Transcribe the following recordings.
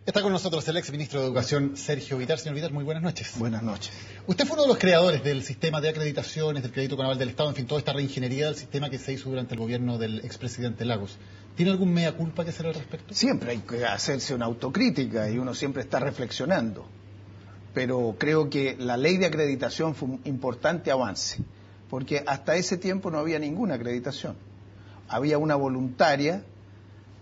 Está con nosotros el ex ministro de Educación, Sergio Vittar. Señor Vittar, muy buenas noches. Buenas noches. Usted fue uno de los creadores del sistema de acreditaciones, del crédito con aval del Estado, en fin, toda esta reingeniería del sistema que se hizo durante el gobierno del expresidente Lagos. ¿Tiene algún mea culpa que hacer al respecto? Siempre hay que hacerse una autocrítica y uno siempre está reflexionando. Pero creo que la ley de acreditación fue un importante avance, porque hasta ese tiempo no había ninguna acreditación. Había una voluntaria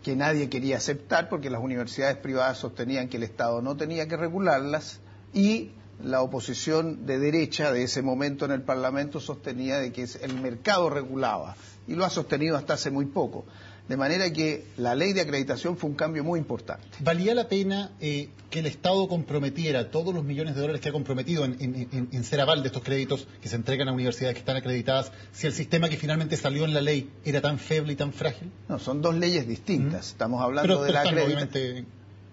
que nadie quería aceptar porque las universidades privadas sostenían que el Estado no tenía que regularlas y la oposición de derecha de ese momento en el Parlamento sostenía de que el mercado regulaba y lo ha sostenido hasta hace muy poco. De manera que la ley de acreditación fue un cambio muy importante. ¿Valía la pena que el Estado comprometiera todos los millones de dólares que ha comprometido en ser aval de estos créditos que se entregan a universidades que están acreditadas, si el sistema que finalmente salió en la ley era tan feble y tan frágil? No, son dos leyes distintas. Estamos hablando de la acreditación. Obviamente,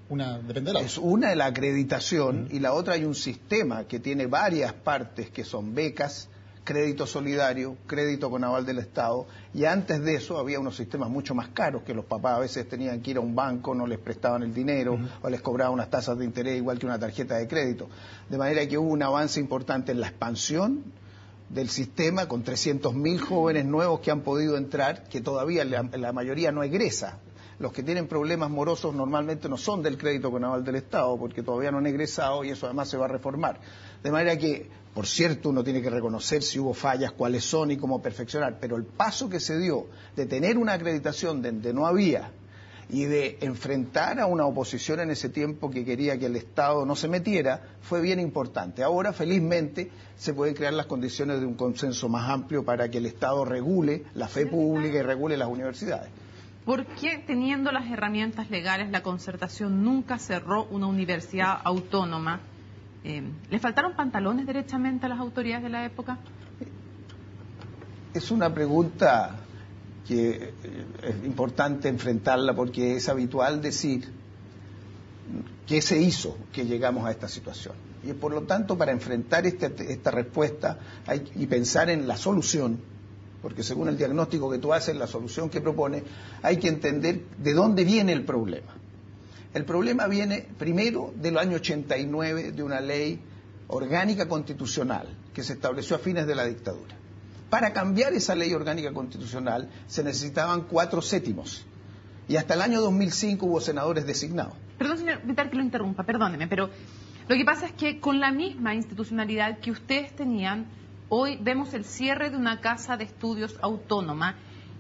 una depende de la otra. Es una de la acreditación y la otra hay un sistema que tiene varias partes que son becas, crédito solidario, crédito con aval del Estado, y antes de eso había unos sistemas mucho más caros que los papás a veces tenían que ir a un banco, no les prestaban el dinero o les cobraban unas tasas de interés igual que una tarjeta de crédito. De manera que hubo un avance importante en la expansión del sistema con 300.000 jóvenes nuevos que han podido entrar, que todavía la mayoría no egresa. Los que tienen problemas morosos normalmente no son del crédito con aval del Estado porque todavía no han egresado y eso además se va a reformar. De manera que, por cierto, uno tiene que reconocer si hubo fallas, cuáles son y cómo perfeccionar, pero el paso que se dio de tener una acreditación donde no había y de enfrentar a una oposición en ese tiempo que quería que el Estado no se metiera, fue bien importante. Ahora, felizmente, se pueden crear las condiciones de un consenso más amplio para que el Estado regule la fe pública y regule las universidades. ¿Por qué, teniendo las herramientas legales, la Concertación nunca cerró una universidad autónoma? ¿Le faltaron pantalones derechamente a las autoridades de la época? Es una pregunta que es importante enfrentarla porque es habitual decir qué se hizo que llegamos a esta situación. Y por lo tanto, para enfrentar esta respuesta y pensar en la solución, porque según el diagnóstico que tú haces, la solución que propone, hay que entender de dónde viene el problema. El problema viene primero del año 89 de una ley orgánica constitucional que se estableció a fines de la dictadura. Para cambiar esa ley orgánica constitucional se necesitaban 4/7 y hasta el año 2005 hubo senadores designados. Perdón, señor Vittar, que lo interrumpa, perdóneme, pero lo que pasa es que con la misma institucionalidad que ustedes tenían, hoy vemos el cierre de una casa de estudios autónoma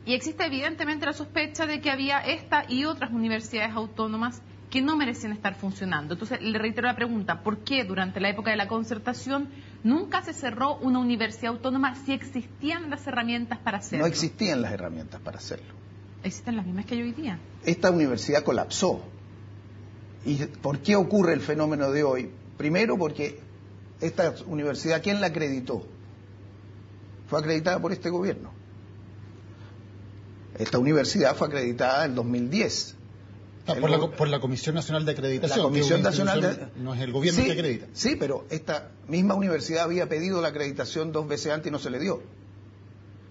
y existe evidentemente la sospecha de que había esta y otras universidades autónomas que no merecían estar funcionando. Entonces, le reitero la pregunta, ¿por qué durante la época de la Concertación nunca se cerró una universidad autónoma si existían las herramientas para hacerlo? No existían las herramientas para hacerlo. Existen las mismas que hay hoy día. Esta universidad colapsó. ¿Y por qué ocurre el fenómeno de hoy? Primero porque esta universidad, ¿quién la acreditó? Fue acreditada por este gobierno. Esta universidad fue acreditada en 2010. Por la Comisión Nacional de Acreditación. La Comisión Nacional no es el gobierno que acredita. Sí, pero esta misma universidad había pedido la acreditación 2 veces antes y no se le dio.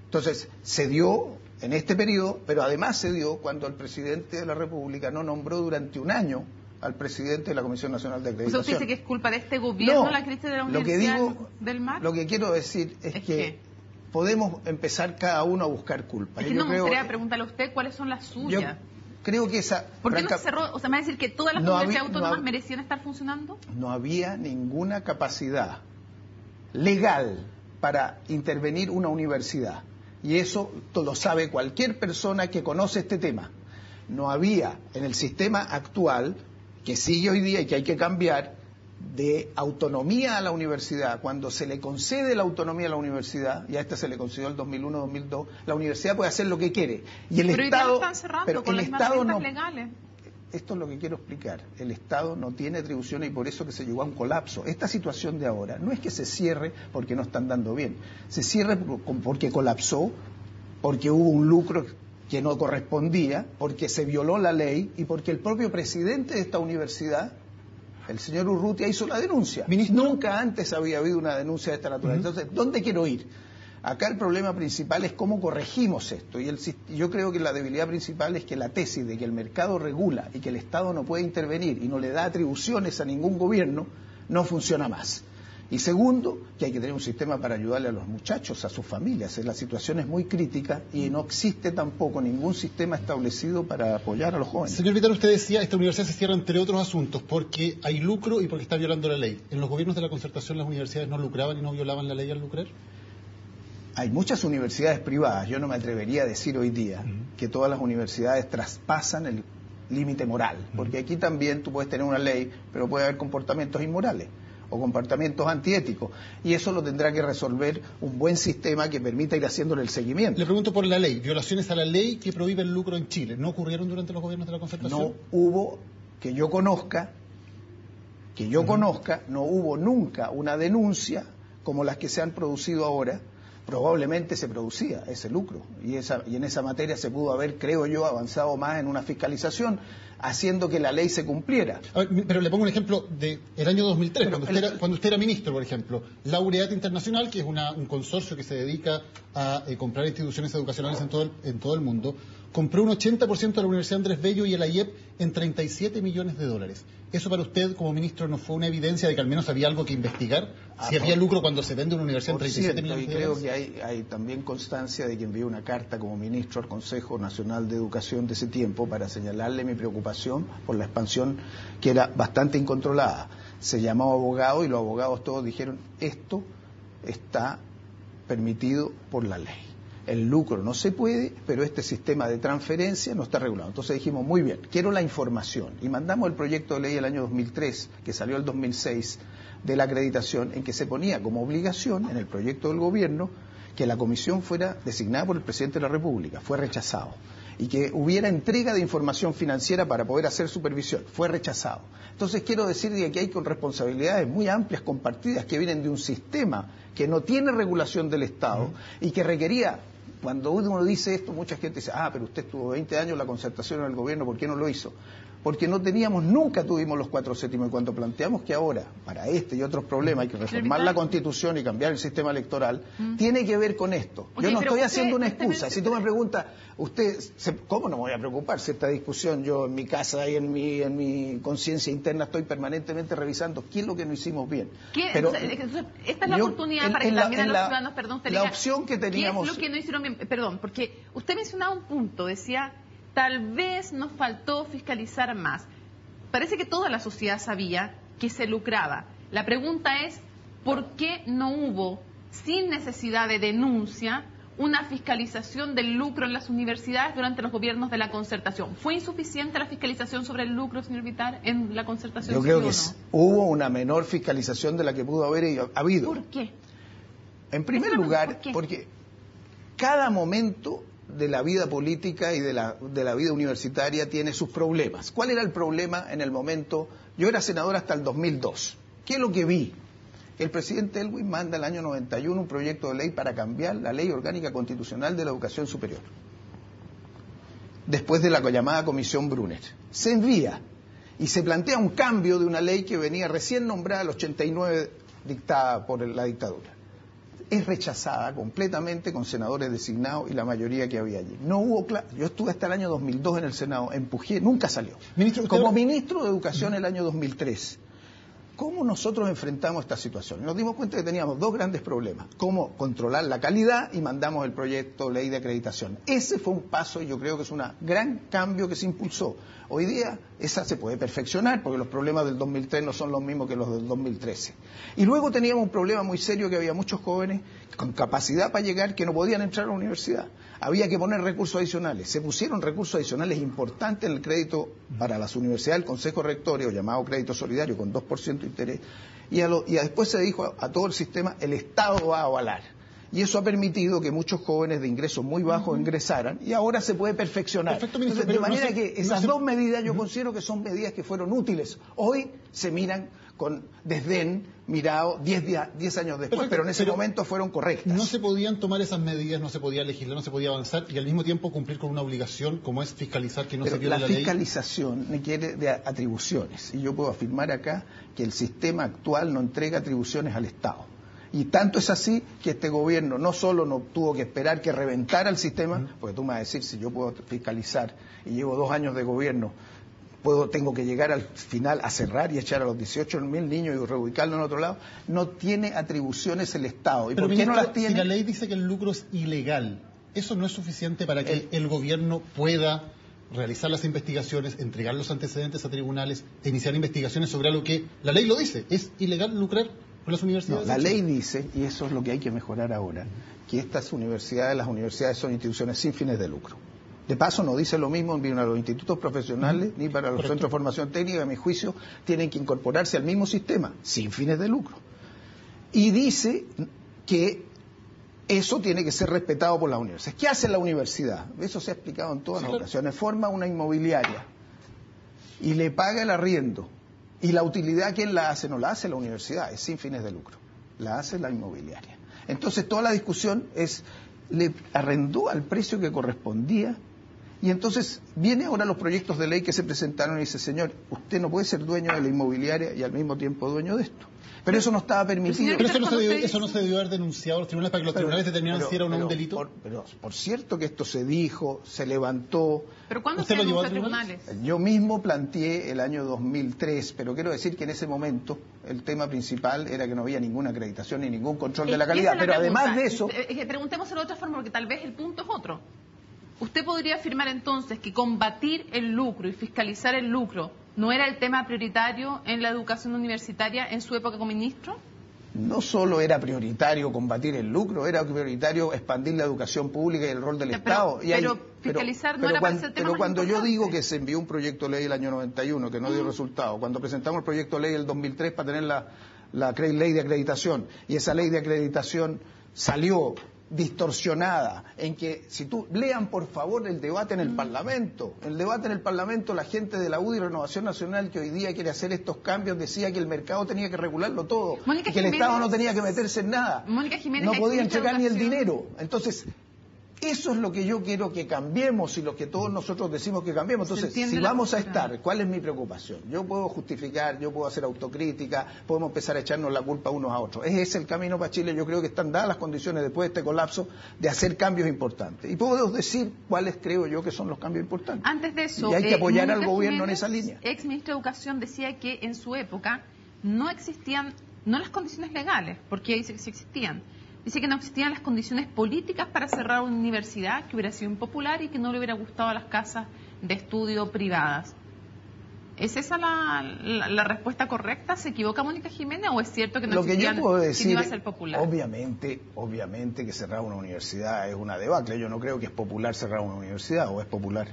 Entonces, se dio en este periodo, pero además se dio cuando el presidente de la República no nombró durante un año al presidente de la Comisión Nacional de Acreditación. ¿Usted dice que es culpa de este gobierno la crisis de la Universidad del Mar? Lo que quiero decir es que podemos empezar cada uno a buscar culpas. Es que no me gustaría preguntarle a usted cuáles son las suyas. Creo que esa... ¿Por qué no se cerró? O sea, ¿me va a decir que todas las universidades autónomas merecían estar funcionando? No había ninguna capacidad legal para intervenir una universidad. Y eso lo sabe cualquier persona que conoce este tema. No había en el sistema actual, que sigue hoy día y que hay que cambiar, de autonomía a la universidad. Cuando se le concede la autonomía a la universidad, y a esta se le concedió el 2001-2002, la universidad puede hacer lo que quiere. Y el pero Estado, hoy día lo están cerrando con las herramientas legales. Esto es lo que quiero explicar. El Estado no tiene atribuciones y por eso que se llegó a un colapso. Esta situación de ahora no es que se cierre porque no están dando bien. Se cierre porque colapsó, porque hubo un lucro que no correspondía, porque se violó la ley y porque el propio presidente de esta universidad, el señor Urrutia, hizo la denuncia. Ministro, nunca antes había habido una denuncia de esta naturaleza. Entonces, ¿dónde quiero ir? Acá el problema principal es cómo corregimos esto. Y yo creo que la debilidad principal es que la tesis de que el mercado regula y que el Estado no puede intervenir y no le da atribuciones a ningún gobierno no funciona más. Y segundo, que hay que tener un sistema para ayudarle a los muchachos, a sus familias. La situación es muy crítica y no existe tampoco ningún sistema establecido para apoyar a los jóvenes. Señor Vital, usted decía, esta universidad se cierra entre otros asuntos porque hay lucro y porque está violando la ley. ¿En los gobiernos de la concertación las universidades no lucraban y no violaban la ley al lucrar? Hay muchas universidades privadas, yo no me atrevería a decir hoy día que todas las universidades traspasan el límite moral, porque aquí también tú puedes tener una ley, pero puede haber comportamientos inmorales o comportamientos antiéticos, y eso lo tendrá que resolver un buen sistema que permita ir haciéndole el seguimiento. Le pregunto por la ley, violaciones a la ley que prohíbe el lucro en Chile, ¿no ocurrieron durante los gobiernos de la concertación? No hubo, que yo conozca, no hubo nunca una denuncia como las que se han producido ahora. Probablemente se producía ese lucro y en esa materia se pudo haber, creo yo, avanzado más en una fiscalización, haciendo que la ley se cumpliera. A ver, pero le pongo un ejemplo del año 2003, cuando usted era ministro, por ejemplo. Laureate Internacional, que es un consorcio que se dedica a comprar instituciones educacionales en todo el mundo, compró un 80% de la Universidad Andrés Bello y el IEP en $37 millones. ¿Eso para usted, como ministro, no fue una evidencia de que al menos había algo que investigar? Si había lucro cuando se vende una universidad en 37 millones de dólares. Y creo que hay también constancia de que envié una carta como ministro al Consejo Nacional de Educación de ese tiempo para señalarle mi preocupación por la expansión que era bastante incontrolada. Se llamó abogado y los abogados todos dijeron, esto está permitido por la ley. El lucro no se puede, pero este sistema de transferencia no está regulado. Entonces dijimos, muy bien, quiero la información. Y mandamos el proyecto de ley el año 2003, que salió el 2006, de la acreditación, en que se ponía como obligación en el proyecto del gobierno que la comisión fuera designada por el presidente de la República. Fue rechazado. Y que hubiera entrega de información financiera para poder hacer supervisión. Fue rechazado. Entonces quiero decir que hay con responsabilidades muy amplias compartidas que vienen de un sistema que no tiene regulación del Estado y que requería. Cuando uno dice esto, mucha gente dice, pero usted estuvo 20 años en la concertación en el gobierno, ¿por qué no lo hizo? Porque nunca tuvimos los 4/7, y cuando planteamos que ahora, para este y otros problemas, hay que reformar la Constitución y cambiar el sistema electoral, tiene que ver con esto. Yo no estoy haciendo una excusa. Si tú me preguntas, ¿cómo no me voy a preocupar si esta discusión yo en mi casa y en mi conciencia interna estoy permanentemente revisando qué es lo que no hicimos bien? Pero esta es la oportunidad para que también a los ciudadanos, perdón, usted la opción que teníamos. ¿Qué es lo que no hicieron bien? Perdón, porque usted mencionaba un punto, decía, tal vez nos faltó fiscalizar más. Parece que toda la sociedad sabía que se lucraba. La pregunta es, ¿por qué no hubo, sin necesidad de denuncia, una fiscalización del lucro en las universidades durante los gobiernos de la concertación? ¿Fue insuficiente la fiscalización sobre el lucro, señor Vital, en la concertación? Yo creo que hubo una menor fiscalización de la que pudo haber habido. ¿Por qué? En primer lugar, porque cada momento de la vida política y de la vida universitaria tiene sus problemas. ¿Cuál era el problema en el momento? Yo era senador hasta el 2002. ¿Qué es lo que vi? El presidente Elwin manda el año 91 un proyecto de ley para cambiar la ley orgánica constitucional de la educación superior. Después de la llamada Comisión Brunner. Se envía y se plantea un cambio de una ley que venía recién nombrada, el 89, dictada por la dictadura. Es rechazada completamente con senadores designados y la mayoría que había allí. No hubo yo estuve hasta el año 2002 en el Senado, empujé, nunca salió. Como ministro de Educación el año 2003, ¿cómo nosotros enfrentamos esta situación? Nos dimos cuenta que teníamos dos grandes problemas. Cómo controlar la calidad y mandamos el proyecto de ley de acreditación. Ese fue un paso y yo creo que es un gran cambio que se impulsó. Hoy día esa se puede perfeccionar porque los problemas del 2003 no son los mismos que los del 2013. Y luego teníamos un problema muy serio que había muchos jóvenes con capacidad para llegar que no podían entrar a la universidad. Había que poner recursos adicionales. Se pusieron recursos adicionales importantes en el crédito para las universidades, el Consejo Rectorio, llamado crédito solidario, con 2% de interés. Y después se dijo a todo el sistema, el Estado va a avalar. Y eso ha permitido que muchos jóvenes de ingresos muy bajos ingresaran y ahora se puede perfeccionar. Perfecto, ministro, entonces, de manera que esas dos medidas yo considero que son medidas que fueron útiles. Hoy se miran con desdén, mirado 10 años después, perfecto, pero en ese momento fueron correctas. No se podían tomar esas medidas, no se podía legislar, no se podía avanzar y al mismo tiempo cumplir con una obligación como es fiscalizar que no se viola la ley. La fiscalización requiere de atribuciones y yo puedo afirmar acá que el sistema actual no entrega atribuciones al Estado. Y tanto es así que este gobierno no solo no tuvo que esperar que reventara el sistema, porque tú me vas a decir, si yo puedo fiscalizar y llevo 2 años de gobierno, tengo que llegar al final a cerrar y echar a los 18.000 niños y reubicarlos en otro lado. No tiene atribuciones el Estado. ¿Y pero por qué no las tiene? Si la ley dice que el lucro es ilegal, ¿eso no es suficiente para que el gobierno pueda realizar las investigaciones, entregar los antecedentes a tribunales e iniciar investigaciones sobre algo que la ley lo dice? ¿Es ilegal lucrar con las universidades? No, la ley dice, y eso es lo que hay que mejorar ahora, que estas universidades, las universidades son instituciones sin fines de lucro. De paso, no dice lo mismo ni para los institutos profesionales ni para los centros de formación técnica. A mi juicio, tienen que incorporarse al mismo sistema, sin fines de lucro. Y dice que eso tiene que ser respetado por las universidades. ¿Qué hace la universidad? Eso se ha explicado en todas las ocasiones. Forma una inmobiliaria y le paga el arriendo. Y la utilidad, ¿quién la hace? No la hace la universidad, es sin fines de lucro. La hace la inmobiliaria. Entonces, toda la discusión es, le arrendó al precio que correspondía. Y entonces viene ahora los proyectos de ley que se presentaron y dice, señor, usted no puede ser dueño de la inmobiliaria y al mismo tiempo dueño de esto. Pero eso no estaba permitido. Pero eso no se debió haber denunciado a los tribunales para que los tribunales determinaran si era o no un delito. Pero por cierto que esto se dijo, se levantó. ¿Pero cuándo se denunció a tribunales? Yo mismo planteé el año 2003, pero quiero decir que en ese momento el tema principal era que no había ninguna acreditación ni ningún control de la calidad. Pero además de eso... Preguntémoslo de otra forma, porque tal vez el punto es otro. ¿Usted podría afirmar entonces que combatir el lucro y fiscalizar el lucro no era el tema prioritario en la educación universitaria en su época como ministro? No solo era prioritario combatir el lucro, era prioritario expandir la educación pública y el rol del Estado. Pero fiscalizar no era para ese tema. Pero cuando yo digo que se envió un proyecto de ley el año 91 que no dio resultado, cuando presentamos el proyecto de ley el 2003 para tener la ley de acreditación, y esa ley de acreditación salió distorsionada, en que, si tú lean por favor el debate en el Parlamento, la gente de la UDI y Renovación Nacional, que hoy día quiere hacer estos cambios, decía que el mercado tenía que regularlo todo, que el Estado no tenía que meterse en nada, no podía entregar ni el dinero. Entonces, eso es lo que yo quiero que cambiemos y lo que todos nosotros decimos que cambiemos. Entonces, si vamos a estar, ¿cuál es mi preocupación? Yo puedo justificar, yo puedo hacer autocrítica, podemos empezar a echarnos la culpa unos a otros. Ese es el camino para Chile. Yo creo que están dadas las condiciones después de este colapso de hacer cambios importantes. Y puedo decir cuáles creo yo que son los cambios importantes. Antes de eso, y hay que apoyar al gobierno en esa línea. Ex ministro de Educación decía que en su época no existían, no las condiciones legales, porque dice que sí existían. Dice que no existían las condiciones políticas para cerrar una universidad que hubiera sido impopular y que no le hubiera gustado a las casas de estudio privadas. ¿Es esa la respuesta correcta? ¿Se equivoca Mónica Jiménez o es cierto que no existían, que yo puedo decir, que no iba a ser popular? Obviamente que cerrar una universidad es una debacle. Yo no creo que es popular cerrar una universidad, o es popular.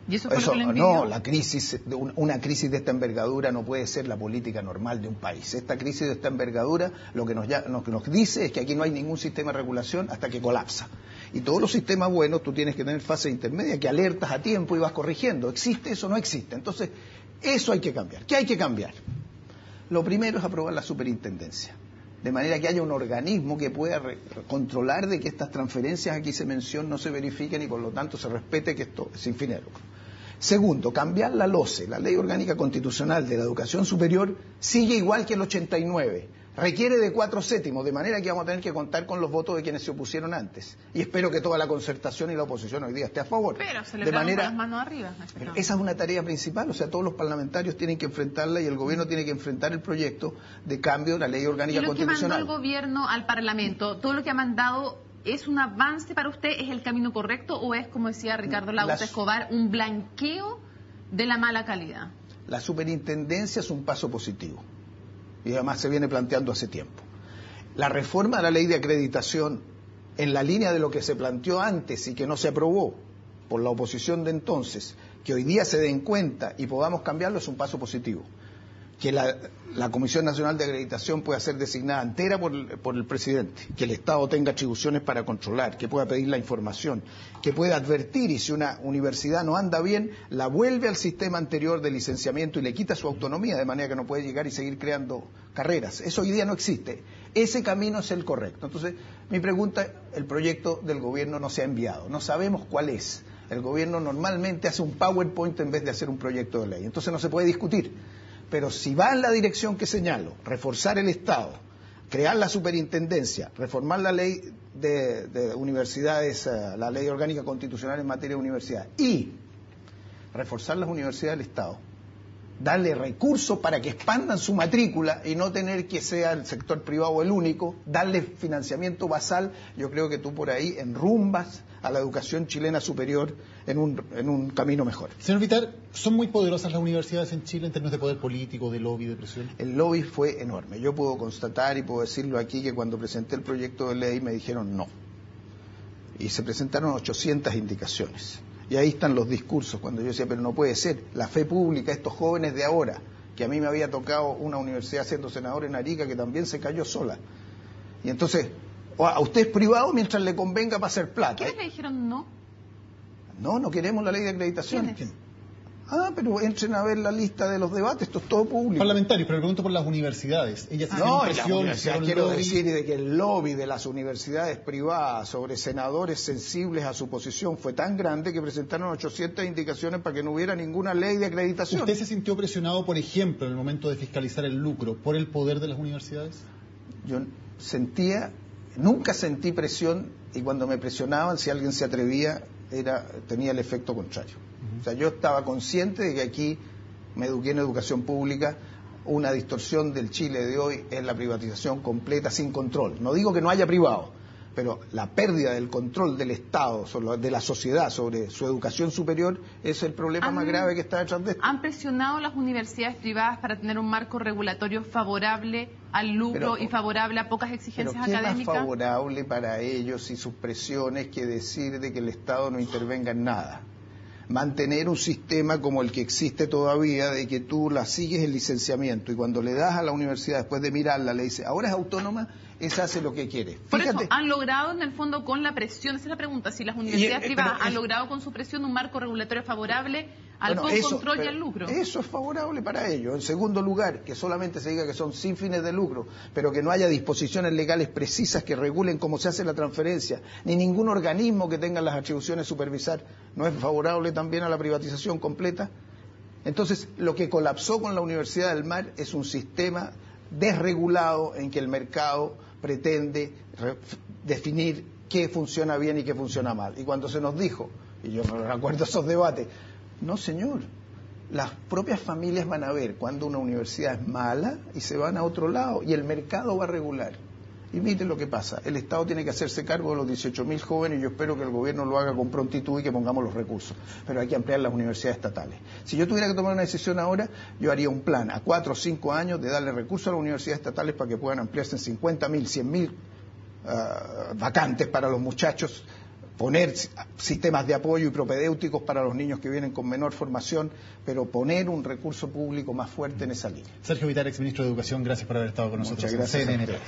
¿Y eso fue lo que le impidió? No, una crisis de esta envergadura no puede ser la política normal de un país. Esta crisis de esta envergadura lo que nos dice es que aquí no hay ningún sistema de regulación hasta que colapsa. Y todos los sistemas buenos tú tienes que tener fase intermedia que alertas a tiempo y vas corrigiendo. ¿Existe eso? No existe. Entonces, eso hay que cambiar. ¿Qué hay que cambiar? Lo primero es aprobar la superintendencia, de manera que haya un organismo que pueda controlar de que estas transferencias aquí se mencionan no se verifiquen y por lo tanto se respete que esto es sin fin de lucro. Segundo, cambiar la LOCE, la Ley Orgánica Constitucional de la Educación Superior, sigue igual que el 89. Requiere de 4/7, de manera que vamos a tener que contar con los votos de quienes se opusieron antes. Y espero que toda la concertación y la oposición hoy día esté a favor. Pero se le con las manos arriba. Esa es una tarea principal, o sea, todos los parlamentarios tienen que enfrentarla y el gobierno tiene que enfrentar el proyecto de cambio de la Ley Orgánica Constitucional. ¿Y lo que mandó el gobierno al Parlamento, todo lo que ha mandado, es un avance para usted? ¿Es el camino correcto o es, como decía Ricardo Lagos Escobar, un blanqueo de la mala calidad? La superintendencia es un paso positivo. Y además se viene planteando hace tiempo. La reforma de la ley de acreditación, en la línea de lo que se planteó antes y que no se aprobó por la oposición de entonces, que hoy día se den cuenta y podamos cambiarlo, es un paso positivo. Que la Comisión Nacional de Acreditación pueda ser designada entera por el presidente, que el Estado tenga atribuciones para controlar, que pueda pedir la información, que pueda advertir, y si una universidad no anda bien, la vuelve al sistema anterior de licenciamiento y le quita su autonomía, de manera que no puede llegar y seguir creando carreras. Eso hoy día no existe. Ese camino es el correcto. Entonces, mi pregunta, el proyecto del gobierno no se ha enviado, no sabemos cuál es. El gobierno normalmente hace un PowerPoint en vez de hacer un proyecto de ley, entonces no se puede discutir. Pero si va en la dirección que señalo, reforzar el Estado, crear la superintendencia, reformar la ley de universidades, la ley orgánica constitucional en materia de universidad y reforzar las universidades del Estado, darle recursos para que expandan su matrícula y no tener que sea el sector privado el único, darle financiamiento basal. Yo creo que tú por ahí enrumbas a la educación chilena superior en un camino mejor. Señor Villar, ¿son muy poderosas las universidades en Chile en términos de poder político, de lobby, de presión? El lobby fue enorme. Yo puedo constatar y puedo decirlo aquí que cuando presenté el proyecto de ley me dijeron no. Y se presentaron 800 indicaciones. Y ahí están los discursos, cuando yo decía, pero no puede ser, la fe pública, estos jóvenes de ahora, que a mí me había tocado una universidad siendo senador en Arica que también se cayó sola. Y entonces, a usted es privado mientras le convenga para hacer plata. ¿Quiénes le dijeron no? No queremos la ley de acreditación. ¿Quiénes? Pero entren a ver la lista de los debates, esto es todo público. Parlamentarios, pero le pregunto por las universidades. Ellas No, quiero decir de que el lobby de las universidades privadas sobre senadores sensibles a su posición fue tan grande que presentaron 800 indicaciones para que no hubiera ninguna ley de acreditación. ¿Usted se sintió presionado, por ejemplo, en el momento de fiscalizar el lucro, por el poder de las universidades? Yo nunca sentí presión, y cuando me presionaban, si alguien se atrevía, tenía el efecto contrario. O sea, yo estaba consciente de que aquí me eduqué en educación pública. Una distorsión del Chile de hoy es la privatización completa sin control. No digo que no haya privado, pero la pérdida del control del Estado, de la sociedad sobre su educación superior es el problema más grave que está detrás de esto. ¿Han presionado las universidades privadas para tener un marco regulatorio favorable al lucro y favorable a pocas exigencias académicas? ¿Qué más favorable para ellos y sus presiones que decir de que el Estado no intervenga en nada? Mantener un sistema como el que existe todavía, de que tú la sigues el licenciamiento y cuando le das a la universidad, después de mirarla, le dice, ahora es autónoma, esa hace lo que quiere. Por eso, ¿han logrado en el fondo con la presión? Esa es la pregunta, si las universidades privadas han logrado con su presión un marco regulatorio favorable al control y al lucro. Eso es favorable para ellos. En segundo lugar, que solamente se diga que son sin fines de lucro, pero que no haya disposiciones legales precisas que regulen cómo se hace la transferencia, ni ningún organismo que tenga las atribuciones de supervisar, ¿no es favorable también a la privatización completa? Entonces, lo que colapsó con la Universidad del Mar es un sistema desregulado en que el mercado pretende definir qué funciona bien y qué funciona mal. Y cuando se nos dijo, y yo me recuerdo esos debates, no señor, las propias familias van a ver cuando una universidad es mala y se van a otro lado y el mercado va a regular. Y miren lo que pasa, el Estado tiene que hacerse cargo de los 18.000 jóvenes y yo espero que el gobierno lo haga con prontitud y que pongamos los recursos, pero hay que ampliar las universidades estatales. Si yo tuviera que tomar una decisión ahora, yo haría un plan a 4 o 5 años de darle recursos a las universidades estatales para que puedan ampliarse en 50.000, 100.000 vacantes para los muchachos, poner sistemas de apoyo y propedéuticos para los niños que vienen con menor formación, pero poner un recurso público más fuerte en esa línea. Sergio Villar, exministro de Educación, gracias por haber estado con nosotros. Muchas gracias.